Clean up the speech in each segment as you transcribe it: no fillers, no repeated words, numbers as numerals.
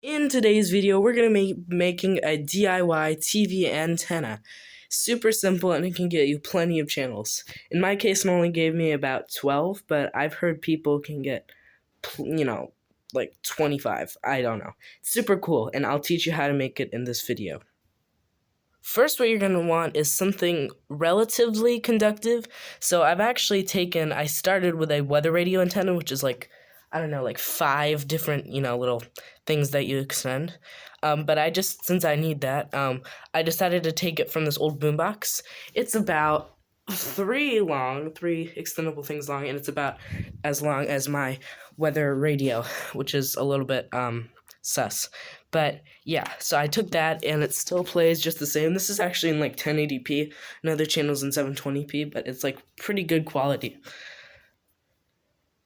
In today's video, we're going to be making a DIY TV antenna. Super simple, and it can get you plenty of channels. In my case, it only gave me about 12, but I've heard people can get, like 25. I don't know. Super cool, and I'll teach you how to make it in this video. First, what you're going to want is something relatively conductive. So I started with a weather radio antenna, which is like, I don't know, like 5 different, little things that you extend. But since I need that, I decided to take it from this old boombox. It's about three extendable things long, and it's about as long as my weather radio, which is a little bit, sus. But yeah, so I took that and it still plays just the same. This is actually in like 1080p. Another channel's in 720p, but it's like pretty good quality.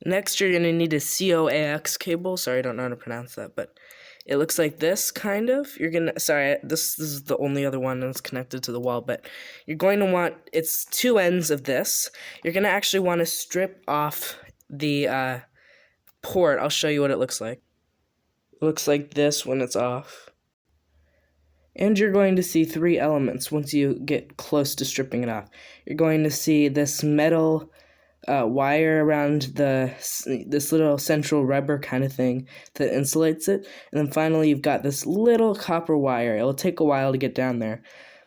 Next, you're going to need a coax cable. Sorry, I don't know how to pronounce that, but it looks like this, kind of. This is the only other one that's connected to the wall, but you're going to want, it's 2 ends of this. You're going to actually want to strip off the port. I'll show you what it looks like. It looks like this when it's off. And you're going to see 3 elements once you get close to stripping it off. You're going to see this metal wire around this little central rubber kind of thing that insulates it. And then finally you've got this little copper wire. It'll take a while to get down there.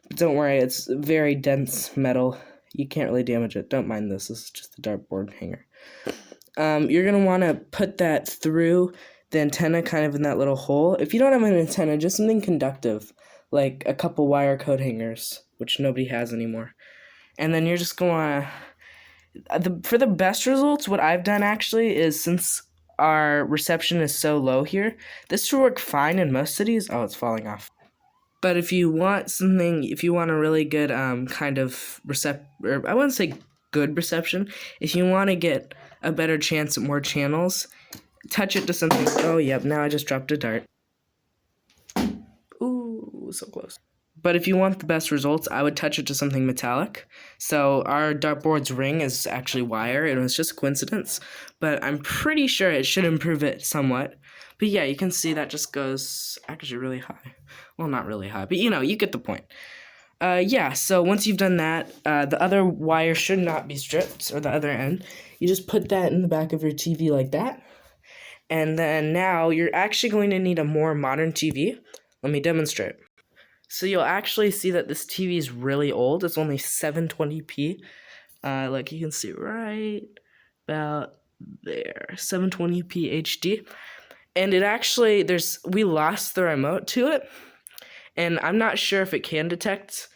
But don't worry, it's very dense metal. You can't really damage it. Don't mind this. This is just the dartboard hanger. You're going to want to put that through the antenna kind of in that little hole. If you don't have an antenna, just something conductive, like a couple wire coat hangers, which nobody has anymore. And then you're just going to, for the best results, what I've done actually is, since our reception is so low here, this should work fine in most cities. Oh, it's falling off. But if you want a really good kind of I wouldn't say good reception, if you want to get a better chance at more channels, touch it to something. Oh, yep, now I just dropped a dart. Ooh, so close. But if you want the best results, I would touch it to something metallic. So our dartboard's ring is actually wire, and it's just a coincidence. But I'm pretty sure it should improve it somewhat. But yeah, you can see that just goes actually really high. Well, not really high, but you get the point. Yeah, so once you've done that, the other wire should not be stripped, or the other end. You just put that in the back of your TV like that. And then now you're actually going to need a more modern TV. Let me demonstrate. So you'll actually see that this TV is really old. It's only 720p. Like you can see right about there, 720p HD. And it actually, we lost the remote to it. And I'm not sure if it can detect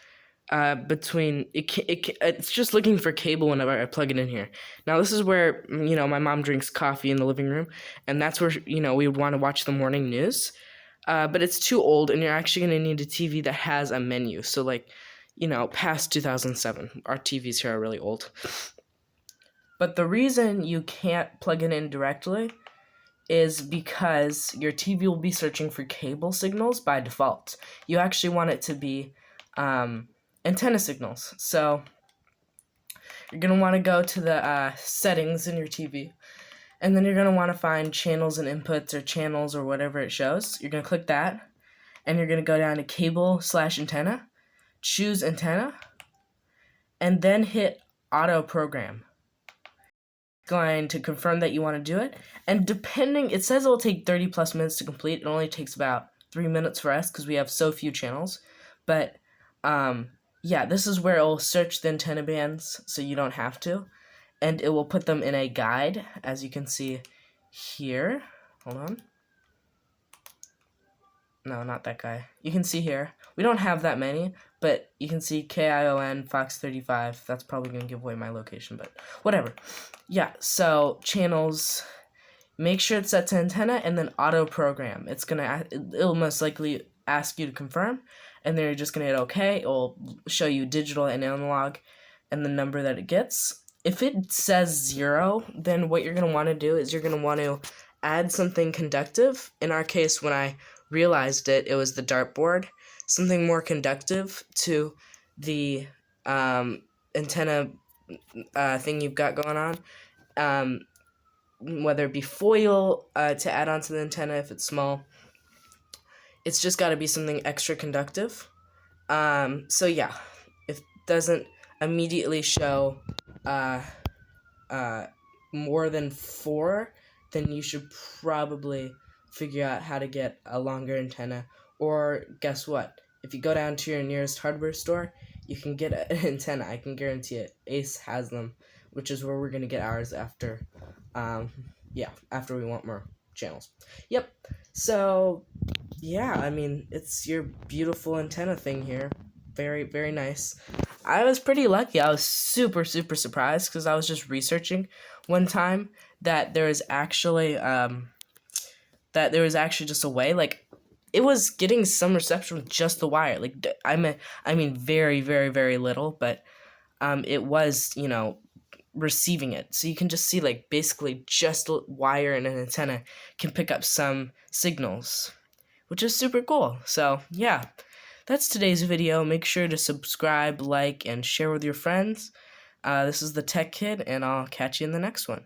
it's just looking for cable whenever I plug it in here. Now this is where, my mom drinks coffee in the living room, and that's where, we would want to watch the morning news. But it's too old, and you're actually going to need a TV that has a menu. So past 2007, our TVs here are really old. But the reason you can't plug it in directly is because your TV will be searching for cable signals by default. You actually want it to be antenna signals. So you're going to want to go to the settings in your TV, and then you're going to want to find channels and inputs, or channels, or whatever it shows. You're going to click that, and you're going to go down to cable/antenna, choose antenna, and then hit auto program. Going to confirm that you want to do it, and it says it will take 30 plus minutes to complete. It only takes about 3 minutes for us because we have so few channels. But yeah, this is where it will search the antenna bands so you don't have to, and it will put them in a guide, as you can see here. Hold on. No, not that guy. You can see here. We don't have that many, but you can see KION Fox 35. That's probably going to give away my location, but whatever. Yeah, so channels, make sure it's set to antenna, and then auto program. It'll most likely ask you to confirm, and then you're just going to hit OK. It'll show you digital and analog and the number that it gets. If it says 0, then what you're going to want to do is you're going to want to add something conductive. In our case, when I realized it was the dartboard, something more conductive to the antenna thing you've got going on, whether it be foil to add onto the antenna if it's small, It's just got to be something extra conductive. So yeah, if it doesn't immediately show uh, uh, more than 4, then you should probably figure out how to get a longer antenna. Or guess what? If you go down to your nearest hardware store, you can get an antenna. I can guarantee it. Ace has them, which is where we're gonna get ours after. Yeah, after we want more channels. Yep. So yeah, I mean, it's your beautiful antenna thing here. Very, very nice. I was pretty lucky. I was super, super surprised because I was just researching one time that there is actually just a way, like, it was getting some reception with just the wire. Like, I mean, very, very, very little, but it was, receiving it. So you can just see, like, basically just wire and an antenna can pick up some signals, which is super cool. So yeah, that's today's video. Make sure to subscribe, like, and share with your friends. This is the Tech Kid, and I'll catch you in the next one.